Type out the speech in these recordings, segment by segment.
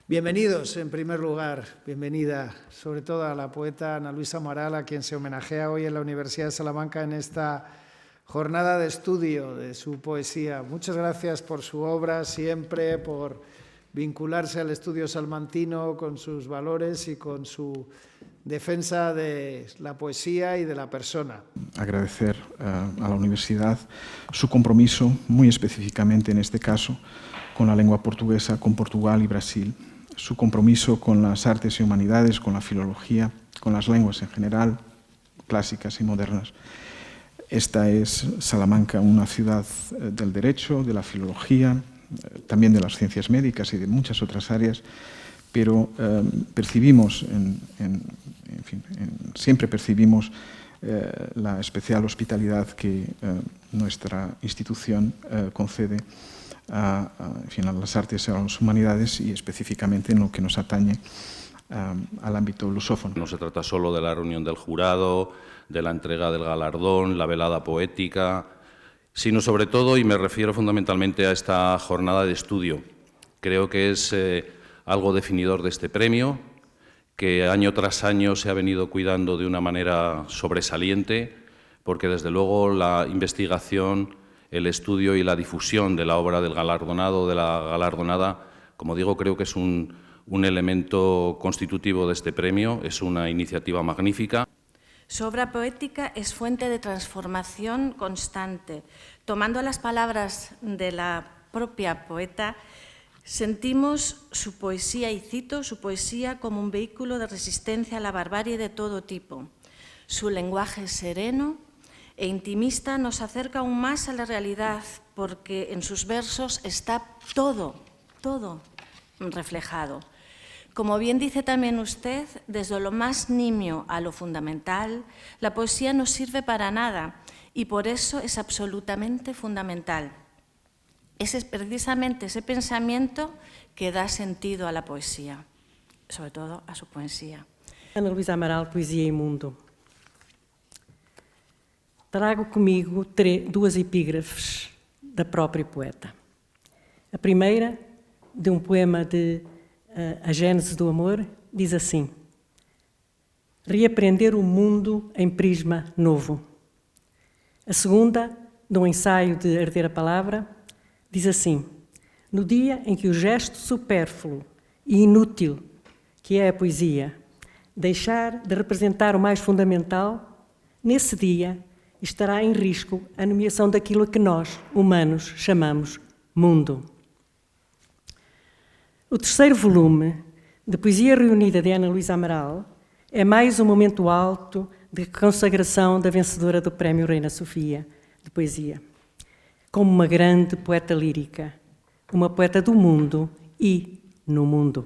Bienvenidos, en primer lugar, bienvenida sobre todo a la poeta Ana Luisa Amaral, a quien se homenajea hoy en la Universidad de Salamanca en esta jornada de estudio de su poesía. Muchas gracias por su obra, siempre por vincularse al estudio salmantino con sus valores y con su defensa de la poesía y de la persona. Agradecer a la universidad su compromiso, muy específicamente en este caso, con la lengua portuguesa, con Portugal y Brasil, su compromiso con las artes y humanidades, con la filología, con las lenguas en general, clásicas y modernas. Esta es Salamanca, una ciudad del derecho, de la filología, también de las ciencias médicas y de muchas otras áreas, pero percibimos, siempre percibimos la especial hospitalidad que nuestra institución concede a las artes y a las humanidades y específicamente en lo que nos atañe al ámbito lusófono. No se trata solo de la reunión del jurado, de la entrega del galardón, la velada poética, sino sobre todo, y me refiero fundamentalmente a esta jornada de estudio. Creo que es algo definidor de este premio, que año tras año se ha venido cuidando de una manera sobresaliente, porque desde luego la investigación, el estudio y la difusión de la obra del galardonado, de la galardonada, como digo, creo que es un elemento constitutivo de este premio, es una iniciativa magnífica. Su obra poética es fuente de transformación constante. Tomando las palabras de la propia poeta, sentimos su poesía, y cito, su poesía como un vehículo de resistencia a la barbarie de todo tipo. Su lenguaje sereno e intimista nos acerca aún más a la realidad, porque en sus versos está todo reflejado. Como bien dice también usted, desde lo más nimio a lo fundamental, la poesía no sirve para nada y por eso es absolutamente fundamental. Ese es precisamente ese pensamiento que da sentido a la poesía, sobre todo a su poesía. Ana Luisa Amaral, Poesia e Mundo. Trago comigo duas epígrafes da própria poeta. A primeira, de um poema de A Gênese do Amor, diz assim: reaprender o mundo em prisma novo. A segunda, de um ensaio de Arder a Palavra, diz assim: no dia em que o gesto supérfluo e inútil, que é a poesia, deixar de representar o mais fundamental, nesse dia estará em risco a nomeação daquilo que nós, humanos, chamamos mundo. O terceiro volume de Poesia Reunida de Ana Luisa Amaral é mais um momento alto de consagração da vencedora do Prémio Reina Sofia de Poesia, como uma grande poeta lírica, uma poeta do mundo e no mundo.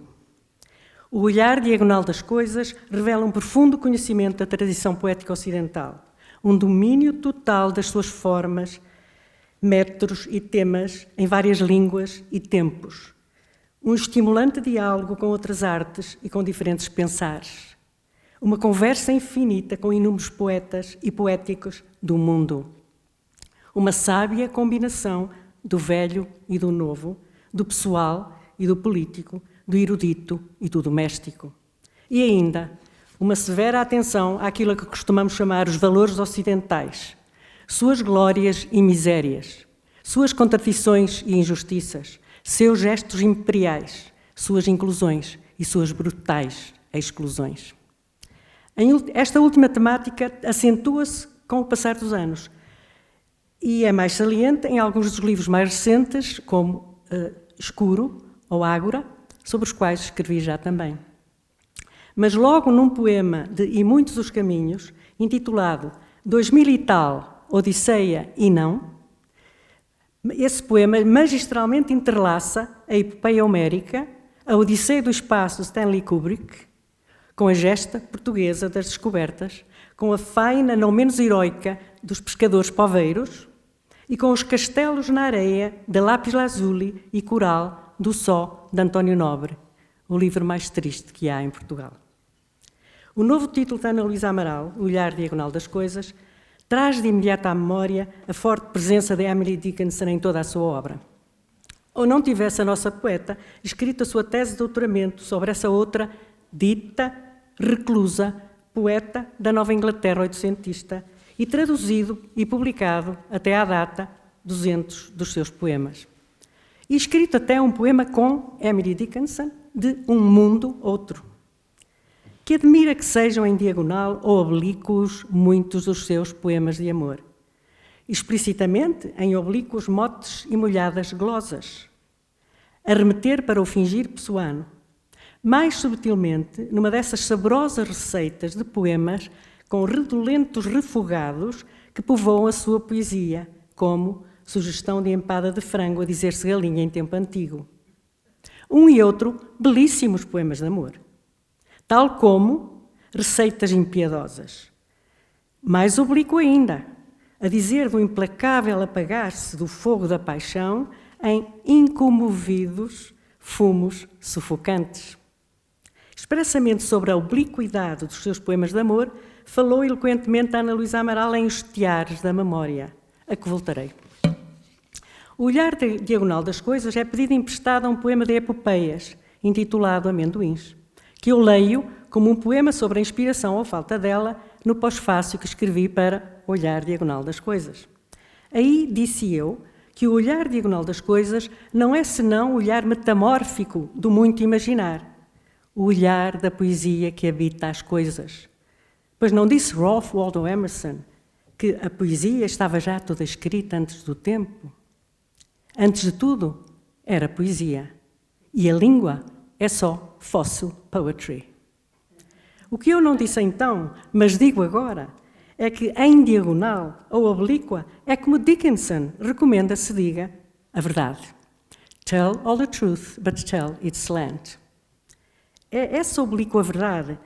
O olhar diagonal das coisas revela um profundo conhecimento da tradição poética ocidental, um domínio total das suas formas, métodos e temas em várias línguas e tempos, um estimulante diálogo com outras artes e com diferentes pensares, uma conversa infinita com inúmeros poetas e poéticos do mundo, uma sábia combinação do velho e do novo, do pessoal e do político, do erudito e do doméstico. E ainda, uma severa atenção àquilo que costumamos chamar os valores ocidentais, suas glórias e misérias, suas contradições e injustiças, seus gestos imperiais, suas inclusões e suas brutais exclusões. Esta última temática acentua-se com o passar dos anos e é mais saliente em alguns dos livros mais recentes, como Escuro ou Ágora, sobre os quais escrevi já também. Mas logo num poema de E Muitos os Caminhos, intitulado 2000 e tal, Odisseia e Não, esse poema magistralmente entrelaça a epopeia homérica, a Odisseia do Espaço de Stanley Kubrick, com a gesta portuguesa das descobertas, com a faina não menos heroica dos pescadores poveiros e com os castelos na areia de Lápis Lazuli e Coral do Só de António Nobre, o livro mais triste que há em Portugal. O novo título de Ana Luisa Amaral, O Olhar Diagonal das Coisas, traz de imediato à memória a forte presença de Emily Dickinson em toda a sua obra. ou não tivesse a nossa poeta escrito a sua tese de doutoramento sobre essa outra dita reclusa poeta da Nova Inglaterra oitocentista e traduzido e publicado até à data 200 dos seus poemas. E escrito até um poema com Emily Dickinson de Um Mundo Outro, que admira que sejam em diagonal ou oblíquos muitos dos seus poemas de amor, explicitamente em oblíquos motes e molhadas glosas, a remeter para o fingir pessoano, mais subtilmente numa dessas saborosas receitas de poemas com redolentos refogados que povoam a sua poesia, como sugestão de empada de frango a dizer-se galinha em tempo antigo. Um e outro belíssimos poemas de amor, tal como receitas impiedosas. Mais oblíquo ainda, a dizer do implacável apagar-se do fogo da paixão em incomovidos fumos sufocantes. Expressamente sobre a obliquidade dos seus poemas de amor, falou eloquentemente Ana Luísa Amaral em Os Teares da Memória, a que voltarei. O olhar diagonal das coisas é pedido emprestado a um poema de epopeias, intitulado Amendoins, que eu leio como um poema sobre a inspiração ou falta dela no pós-fácio que escrevi para Olhar Diagonal das Coisas. Aí disse eu que o olhar diagonal das coisas não é senão o olhar metamórfico do muito imaginar, o olhar da poesia que habita as coisas. Pois não disse Ralph Waldo Emerson que a poesia estava já toda escrita antes do tempo? Antes de tudo, era poesia. E a língua é só fossil poetry. O que eu não disse então, mas digo agora, é que em diagonal ou oblíqua é como Dickinson recomenda se diga a verdade. Tell all the truth, but tell it slant. É essa oblíqua verdade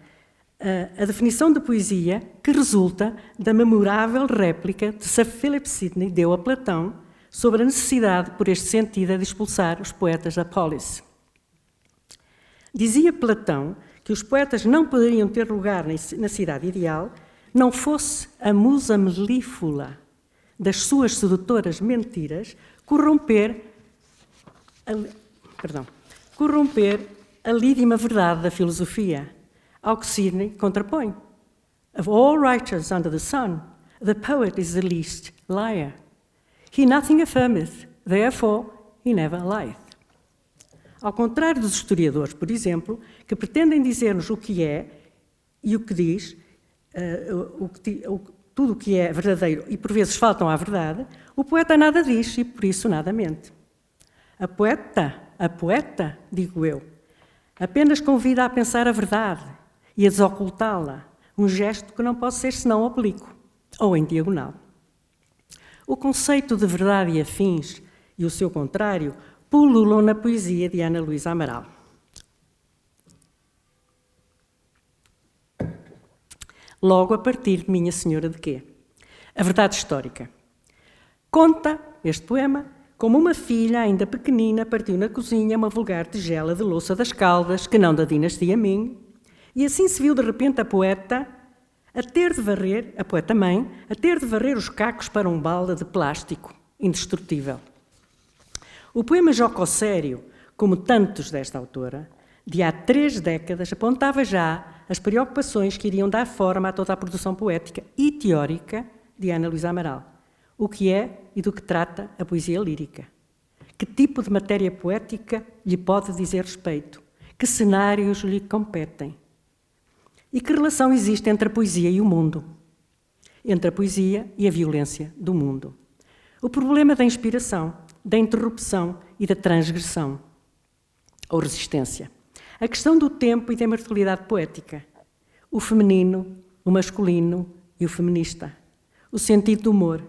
a definição de poesia que resulta da memorável réplica que Sir Philip Sidney deu a Platão sobre a necessidade, por este sentido, de expulsar os poetas da polis. Dizia Platão que os poetas não poderiam ter lugar na cidade ideal não fosse a musa melíflua das suas sedutoras mentiras corromper a lídima verdade da filosofia, ao que Sidney contrapõe. Of all writers under the sun, the poet is the least liar. He nothing affirmeth, therefore he never lieth. Ao contrário dos historiadores, por exemplo, que pretendem dizer-nos o que é e o que diz, tudo o que é verdadeiro e por vezes faltam à verdade, o poeta nada diz e por isso nada mente. A poeta, digo eu, apenas convida a pensar a verdade e a desocultá-la, um gesto que não pode ser senão oblíquo ou em diagonal. O conceito de verdade e afins e o seu contrário pululam na poesia de Ana Luísa Amaral. Logo a partir de Minha Senhora de quê? A verdade histórica. Conta este poema como uma filha ainda pequenina partiu na cozinha uma vulgar tigela de louça das Caldas, que não da dinastia Ming, e assim se viu de repente a poeta mãe, a ter de varrer os cacos para um balde de plástico indestrutível. O poema jocossério, como tantos desta autora, de há 3 décadas, apontava já as preocupações que iriam dar forma a toda a produção poética e teórica de Ana Luísa Amaral. O que é e do que trata a poesia lírica? Que tipo de matéria poética lhe pode dizer respeito? Que cenários lhe competem? E que relação existe entre a poesia e o mundo? Entre a poesia e a violência do mundo? O problema da inspiração, da interrupção e da transgressão, ou resistência. A questão do tempo e da imortalidade poética. O feminino, o masculino e o feminista. O sentido do humor.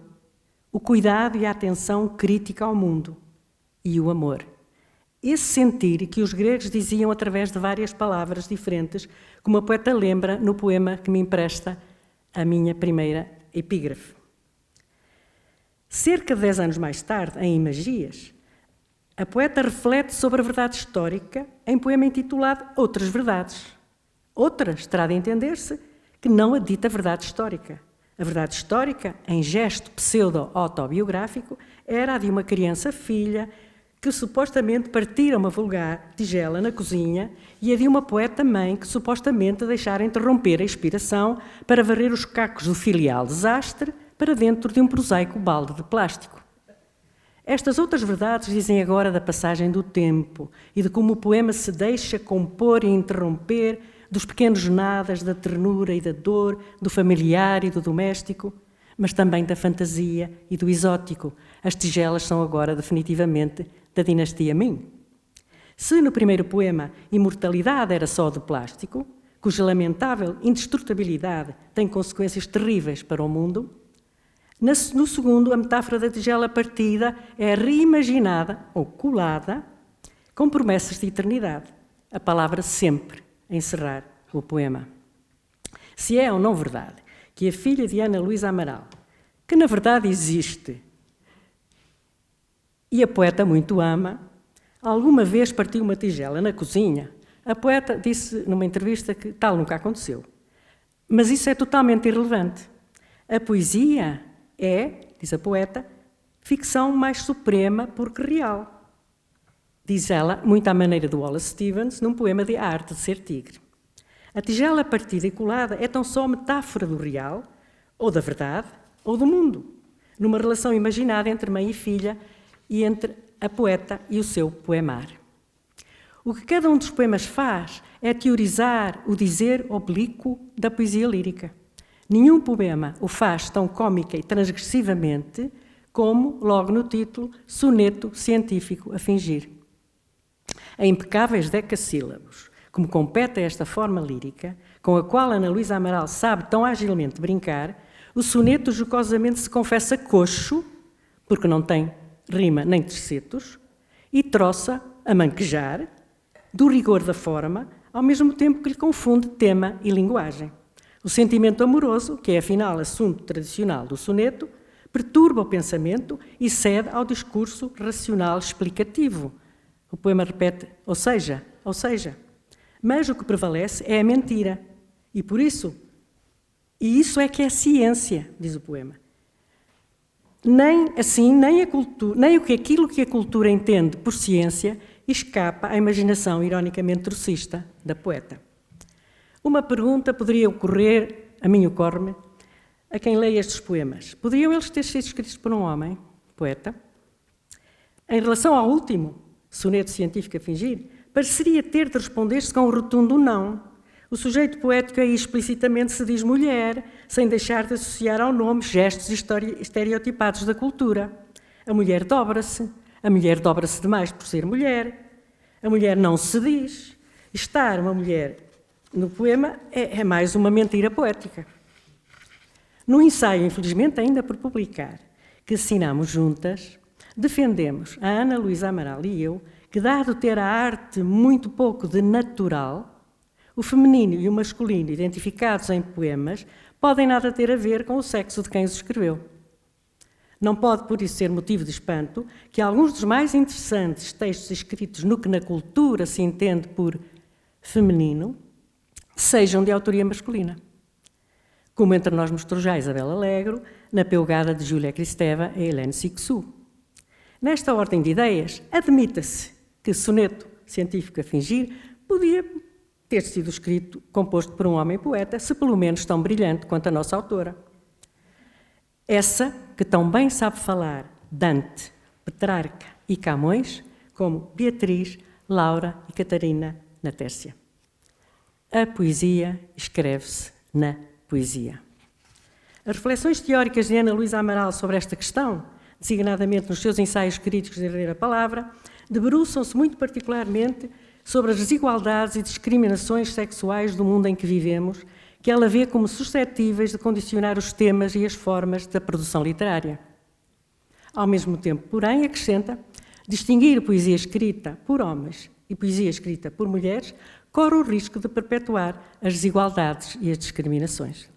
O cuidado e a atenção crítica ao mundo. E o amor. Esse sentir que os gregos diziam através de várias palavras diferentes, como a poeta lembra no poema que me empresta a minha primeira epígrafe. Cerca de 10 anos mais tarde, em Magias, a poeta reflete sobre a verdade histórica em poema intitulado Outras Verdades. Outras terá de entender-se que não a dita verdade histórica. A verdade histórica, em gesto pseudo-autobiográfico, era a de uma criança filha que supostamente partira uma vulgar tigela na cozinha e a de uma poeta-mãe que supostamente deixara interromper a expiração para varrer os cacos do filial desastre para dentro de um prosaico balde de plástico. Estas outras verdades dizem agora da passagem do tempo e de como o poema se deixa compor e interromper dos pequenos nadas, da ternura e da dor, do familiar e do doméstico, mas também da fantasia e do exótico. As tigelas são agora definitivamente da dinastia Ming. Se no primeiro poema imortalidade era só de plástico, cuja lamentável indestrutibilidade tem consequências terríveis para o mundo, no segundo a metáfora da tigela partida é reimaginada ou colada com promessas de eternidade, a palavra sempre a encerrar o poema. Se é ou não verdade que a filha de Ana Luísa Amaral, que na verdade existe e a poeta muito ama, alguma vez partiu uma tigela na cozinha, a poeta disse numa entrevista que tal nunca aconteceu. Mas isso é totalmente irrelevante. A poesia é, diz a poeta, ficção mais suprema porque real. Diz ela, muito à maneira do Wallace Stevens, num poema de A Arte de Ser Tigre. A tigela partida e colada é tão só metáfora do real, ou da verdade, ou do mundo, numa relação imaginada entre mãe e filha e entre a poeta e o seu poemar. O que cada um dos poemas faz é teorizar o dizer oblíquo da poesia lírica. Nenhum poema o faz tão cômica e transgressivamente como, logo no título, soneto científico a fingir. A impecáveis decassílabos, como compete a esta forma lírica, com a qual Ana Luísa Amaral sabe tão agilmente brincar, o soneto jocosamente se confessa coxo, porque não tem rima nem tercetos, e troça a manquejar do rigor da forma, ao mesmo tempo que lhe confunde tema e linguagem. O sentimento amoroso, que é afinal assunto tradicional do soneto, perturba o pensamento e cede ao discurso racional explicativo. O poema repete, ou seja, mas o que prevalece é a mentira. E por isso, e isso é que é ciência, diz o poema. Nem assim, nem aquilo que a cultura entende por ciência escapa à imaginação ironicamente trocista da poeta. Uma pergunta poderia ocorrer, a mim ocorre-me, a quem lê estes poemas. Poderiam eles ter sido escritos por um homem, poeta? Em relação ao último, soneto científico a fingir, pareceria ter de responder-se com um rotundo não. O sujeito poético aí explicitamente se diz mulher, sem deixar de associar ao nome gestos estereotipados da cultura. A mulher dobra-se demais por ser mulher, a mulher não se diz. Estar uma mulher no poema é mais uma mentira poética. No ensaio, infelizmente ainda por publicar, que assinamos juntas, defendemos, a Ana Luísa Amaral e eu, que dado ter a arte muito pouco de natural, o feminino e o masculino identificados em poemas podem nada ter a ver com o sexo de quem os escreveu. Não pode, por isso, ser motivo de espanto que alguns dos mais interessantes textos escritos no que na cultura se entende por feminino sejam de autoria masculina. Como Entre Nós mostrou já Isabel Alegro, na Pelgada de Júlia Kristeva e Hélène Cixous. Nesta ordem de ideias, admita-se que soneto científico a fingir podia ter sido composto por um homem poeta, se pelo menos tão brilhante quanto a nossa autora. Essa que tão bem sabe falar Dante, Petrarca e Camões, como Beatriz, Laura e Catarina na Tércia. A poesia escreve-se na poesia. As reflexões teóricas de Ana Luísa Amaral sobre esta questão, designadamente nos seus ensaios críticos de Ler a Palavra, debruçam-se muito particularmente sobre as desigualdades e discriminações sexuais do mundo em que vivemos, que ela vê como suscetíveis de condicionar os temas e as formas da produção literária. Ao mesmo tempo, porém, acrescenta, distinguir poesia escrita por homens e poesia escrita por mulheres corre o risco de perpetuar as desigualdades e as discriminações.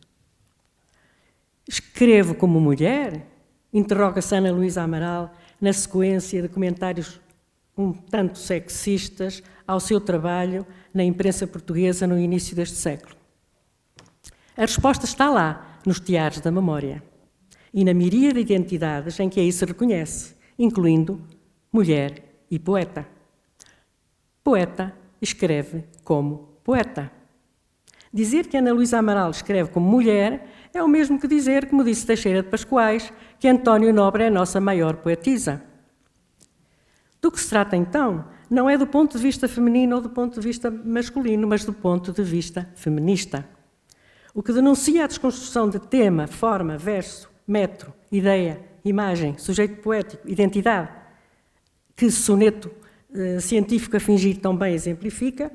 Escrevo como mulher? Interroga-se Ana Luísa Amaral na sequência de comentários um tanto sexistas ao seu trabalho na imprensa portuguesa no início deste século. A resposta está lá, nos tiares da memória, e na miríade de identidades em que aí se reconhece, incluindo mulher e poeta. Poeta escreve como poeta. Dizer que Ana Luísa Amaral escreve como mulher é o mesmo que dizer, como disse Teixeira de Pascoais, que António Nobre é a nossa maior poetisa. Do que se trata, então, não é do ponto de vista feminino ou do ponto de vista masculino, mas do ponto de vista feminista. O que denuncia a desconstrução de tema, forma, verso, metro, ideia, imagem, sujeito poético, identidade, que soneto científico a fingir tão bem exemplifica,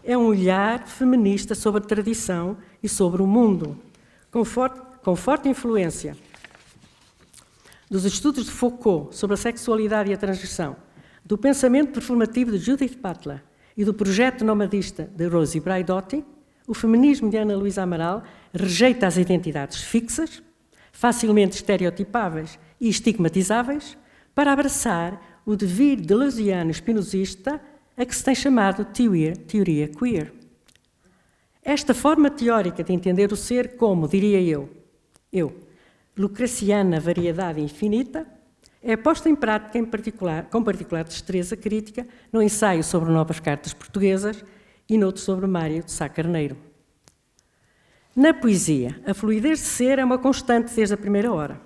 é um olhar feminista sobre a tradição e sobre o mundo, com forte influência dos estudos de Foucault sobre a sexualidade e a transgressão, do pensamento performativo de Judith Butler e do projeto nomadista de Rosi Braidotti, o feminismo de Ana Luísa Amaral rejeita as identidades fixas, facilmente estereotipáveis e estigmatizáveis, para abraçar o devir deleuziano spinozista a que se tem chamado teoria queer. Esta forma teórica de entender o ser como, diria eu, lucreciana variedade infinita, é posta em prática com particular destreza crítica no ensaio sobre novas cartas portuguesas e noutro sobre Mário de Sá Carneiro. Na poesia, a fluidez de ser é uma constante desde a primeira hora.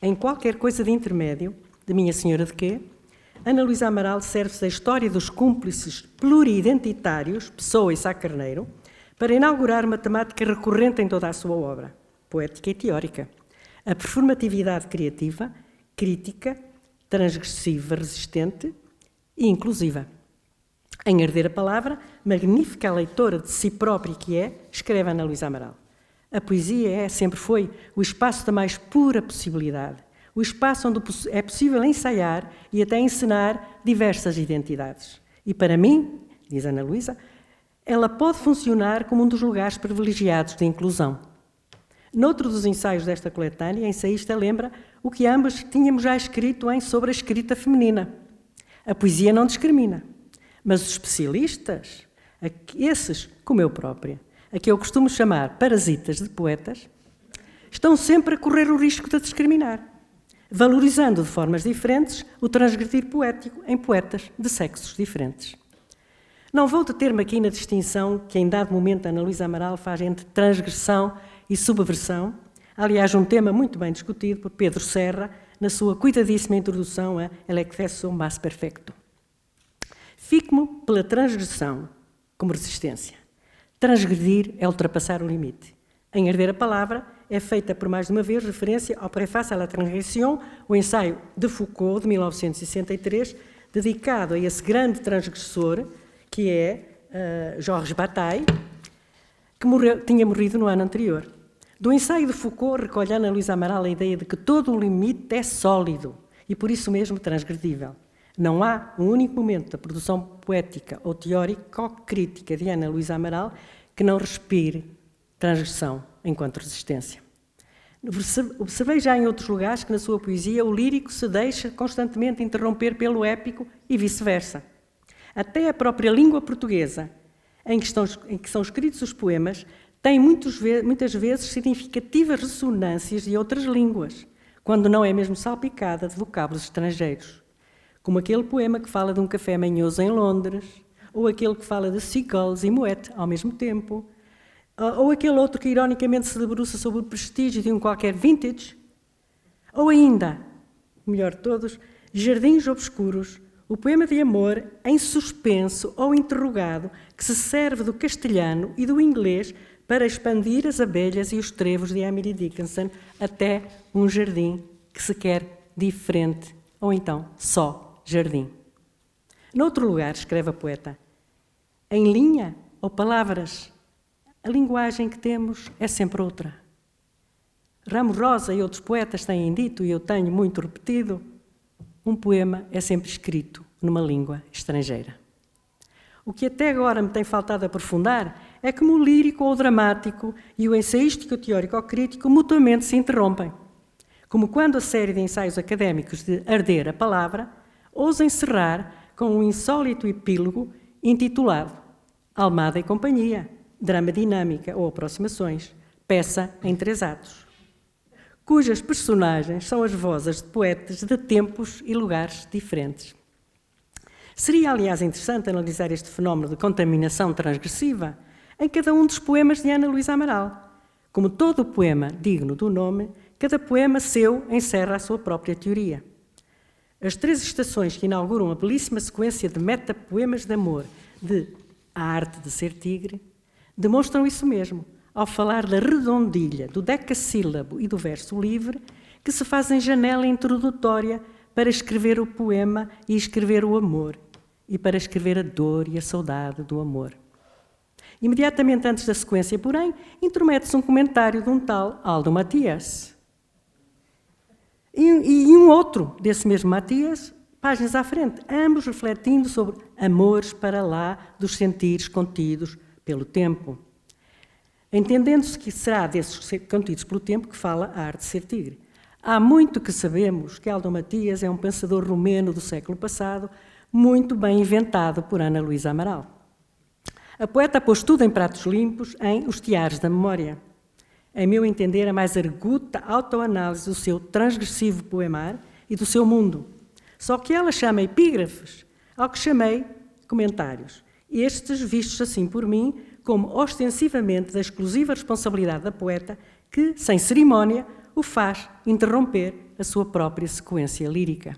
Em qualquer coisa de intermédio, de Minha Senhora de Quê, Ana Luísa Amaral serve-se da história dos cúmplices pluriidentitários, Pessoa e Sá Carneiro, para inaugurar uma temática recorrente em toda a sua obra, poética e teórica. A performatividade criativa, crítica, transgressiva, resistente e inclusiva. Em Herder a Palavra, magnífica leitora de si própria que é, escreve Ana Luísa Amaral. A poesia sempre foi o espaço da mais pura possibilidade, o espaço onde é possível ensaiar e até encenar diversas identidades. E para mim, diz Ana Luísa, ela pode funcionar como um dos lugares privilegiados de inclusão. Noutro dos ensaios desta coletânea, a ensaísta lembra o que ambas tínhamos já escrito sobre a escrita feminina. A poesia não discrimina, mas os especialistas, esses, como eu própria, a que eu costumo chamar parasitas de poetas, estão sempre a correr o risco de discriminar, valorizando de formas diferentes o transgredir poético em poetas de sexos diferentes. Não vou deter-me aqui na distinção que em dado momento Ana Luísa Amaral faz entre transgressão e subversão, aliás, um tema muito bem discutido por Pedro Serra na sua cuidadíssima introdução a El exceso más perfecto. Fico-me pela transgressão como resistência. Transgredir é ultrapassar o limite. Em Herder a Palavra é feita por mais de uma vez referência ao Préface à la Transgression, o ensaio de Foucault, de 1963, dedicado a esse grande transgressor, que é Georges Bataille, que tinha morrido no ano anterior. Do ensaio de Foucault recolhe Ana Luísa Amaral a ideia de que todo o limite é sólido e por isso mesmo transgredível. Não há um único momento da produção poética ou teórica ou crítica de Ana Luísa Amaral que não respire transgressão enquanto resistência. Observei já em outros lugares que na sua poesia o lírico se deixa constantemente interromper pelo épico e vice-versa. Até a própria língua portuguesa, em que são escritos os poemas, tem muitas vezes significativas ressonâncias de outras línguas, quando não é mesmo salpicada de vocábulos estrangeiros. Como aquele poema que fala de um café manhoso em Londres, ou aquele que fala de seagulls e moete ao mesmo tempo, ou aquele outro que ironicamente se debruça sobre o prestígio de um qualquer vintage, ou ainda, o melhor de todos, Jardins Obscuros, o poema de amor em suspenso ou interrogado que se serve do castelhano e do inglês para expandir as abelhas e os trevos de Emily Dickinson até um jardim que se quer diferente, ou então só jardim. Noutro lugar, escreve a poeta, em linha ou palavras, a linguagem que temos é sempre outra. Ramos Rosa e outros poetas têm dito, e eu tenho muito repetido, um poema é sempre escrito numa língua estrangeira. O que até agora me tem faltado aprofundar é como o lírico ou o dramático e o ensaístico, o teórico ou crítico mutuamente se interrompem. Como quando a série de ensaios académicos de Herder a Palavra ousa encerrar com um insólito epílogo intitulado Almada e Companhia, Drama Dinâmica ou Aproximações, peça em 3 atos. cujas personagens são as vozes de poetas de tempos e lugares diferentes. Seria, aliás, interessante analisar este fenómeno de contaminação transgressiva em cada um dos poemas de Ana Luísa Amaral. Como todo poema digno do nome, cada poema seu encerra a sua própria teoria. As 3 estações que inauguram a belíssima sequência de metapoemas de amor de A Arte de Ser Tigre demonstram isso mesmo, ao falar da redondilha, do decassílabo e do verso livre, que se fazem janela introdutória para escrever o poema e escrever o amor, e para escrever a dor e a saudade do amor. Imediatamente antes da sequência, porém, intromete-se um comentário de um tal Aldo Matias. E um outro desse mesmo Matias, páginas à frente, ambos refletindo sobre amores para lá dos sentires contidos pelo tempo. Entendendo-se que será desses contidos pelo tempo que fala A Arte de Ser Tigre. Há muito que sabemos que Aldo Matias é um pensador romeno do século passado, muito bem inventado por Ana Luísa Amaral. A poeta pôs tudo em pratos limpos em Os Tiares da Memória. Em meu entender, a mais arguta autoanálise do seu transgressivo poemar e do seu mundo. Só que ela chama epígrafes ao que chamei comentários. Estes vistos assim por mim como ostensivamente da exclusiva responsabilidade da poeta que, sem cerimónia, o faz interromper a sua própria sequência lírica.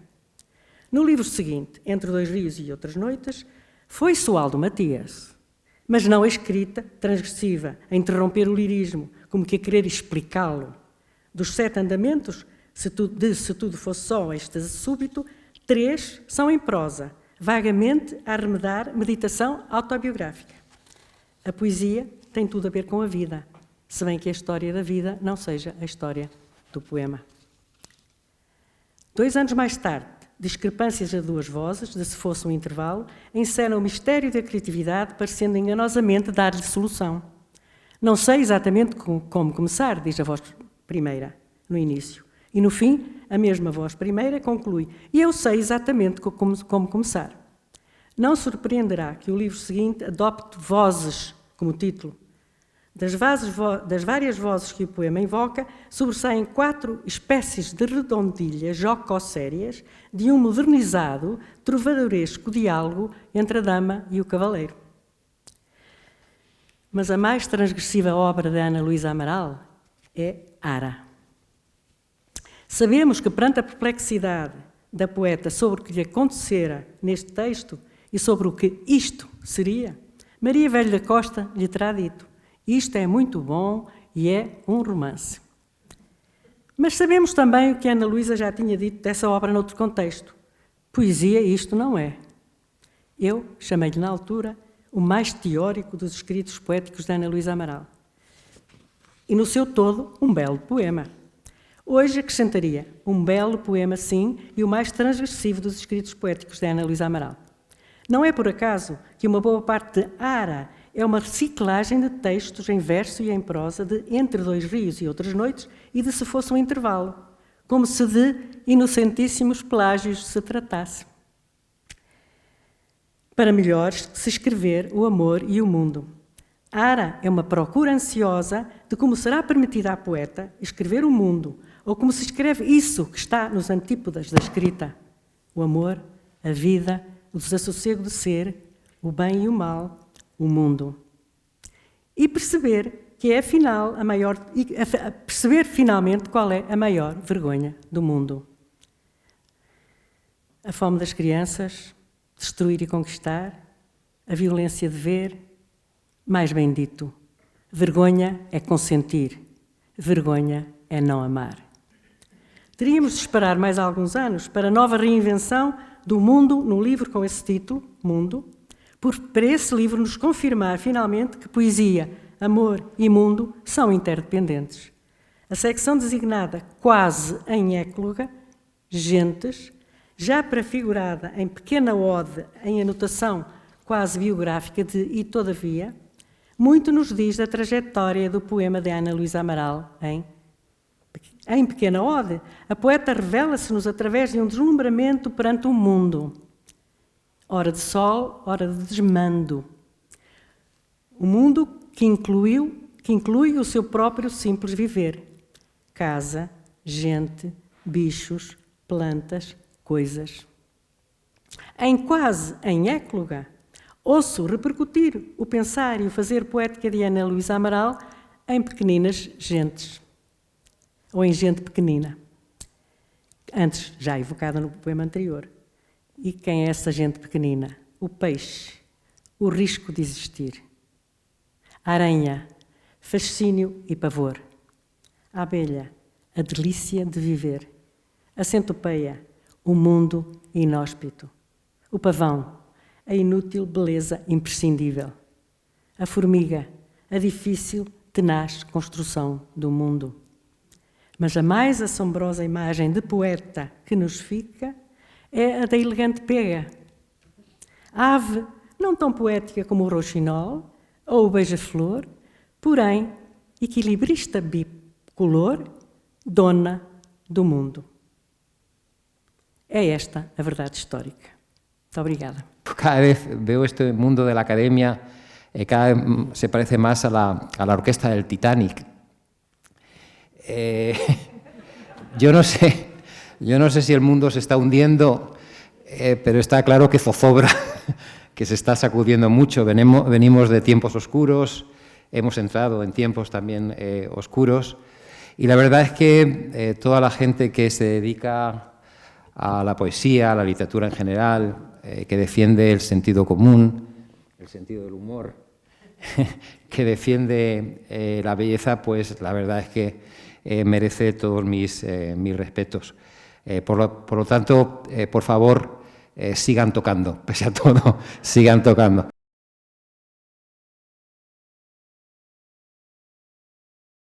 No livro seguinte, Entre Dois Rios e Outras Noites, foi-se o Aldo Matias, mas não a escrita transgressiva, a interromper o lirismo, como que a querer explicá-lo. Dos 7 andamentos, se tudo fosse só êxtase súbito, 3 são em prosa, vagamente a arremedar meditação autobiográfica. A poesia tem tudo a ver com a vida, se bem que a história da vida não seja a história do poema. 2 anos mais tarde, discrepâncias a 2 vozes, de se fosse um intervalo, encenam o mistério da criatividade, parecendo enganosamente dar-lhe solução. Não sei exatamente como começar, diz a voz primeira, no início. E no fim, a mesma voz primeira conclui, e eu sei exatamente como começar. Não surpreenderá que o livro seguinte adopte vozes como título. Das várias vozes que o poema invoca, sobressaem 4 espécies de redondilhas jocossérias de um modernizado, trovadoresco diálogo entre a dama e o cavaleiro. Mas a mais transgressiva obra de Ana Luísa Amaral é Ara. Sabemos que, perante a perplexidade da poeta sobre o que lhe acontecera neste texto e sobre o que isto seria, Maria Velho da Costa lhe terá dito: isto é muito bom e é um romance. Mas sabemos também o que Ana Luísa já tinha dito dessa obra noutro contexto. Poesia isto não é. Eu chamei-lhe na altura o mais teórico dos escritos poéticos de Ana Luísa Amaral. E no seu todo, um belo poema. Hoje acrescentaria um belo poema, sim, e o mais transgressivo dos escritos poéticos de Ana Luísa Amaral. Não é por acaso que uma boa parte de Ara é uma reciclagem de textos em verso e em prosa de Entre Dois Rios e Outras Noites e de Se Fosse um Intervalo, como se de inocentíssimos plágios se tratasse. Para melhores se escrever o amor e o mundo. Ara é uma procura ansiosa de como será permitida à poeta escrever o mundo, ou como se escreve isso que está nos antípodas da escrita: o amor, a vida, o desassossego de ser, o bem e o mal, o mundo. E perceber que é, afinal, perceber finalmente qual é a maior vergonha do mundo. A fome das crianças, destruir e conquistar, a violência de ver, mais bem dito, vergonha é consentir, vergonha é não amar. Teríamos de esperar mais alguns anos para a nova reinvenção do mundo no livro com esse título, Mundo, para esse livro nos confirmar finalmente que poesia, amor e mundo são interdependentes. A secção designada quase em écloga, gentes, já prefigurada em pequena ode em anotação quase biográfica de E Todavia, muito nos diz da trajetória do poema de Ana Luísa Amaral em pequena ode. A poeta revela-se-nos através de um deslumbramento perante o mundo. Hora de sol, hora de desmando. O mundo que inclui o seu próprio simples viver. Casa, gente, bichos, plantas, coisas. Em ecloga, ouço repercutir o pensar e o fazer poética de Ana Luísa Amaral em pequeninas gentes, ou em gente pequenina, antes já evocada no poema anterior. E quem é essa gente pequenina? O peixe, o risco de existir. A aranha, fascínio e pavor. A abelha, a delícia de viver. A centopeia, o mundo inóspito. O pavão, a inútil beleza imprescindível. A formiga, a difícil, tenaz construção do mundo. Mas a mais assombrosa imagem de poeta que nos fica é a da elegante pega. A ave, não tão poética como o rouxinol ou o beija-flor, porém equilibrista bicolor, dona do mundo. É esta a verdade histórica. Muito obrigada. Cada vez veo este mundo de la academia, cada vez se parece más a la orquesta del Titanic. Yo no sé si el mundo se está hundiendo, pero está claro que zozobra, que se está sacudiendo mucho. Venimos de tiempos oscuros, hemos entrado en tiempos también oscuros, y la verdad es que toda la gente que se dedica a la poesía, a la literatura en general, que defiende el sentido común, el sentido del humor, que defiende la belleza, pues la verdad es que merece todos mis respetos. Por lo tanto, por favor, sigan tocando, pese a todo, sigan tocando.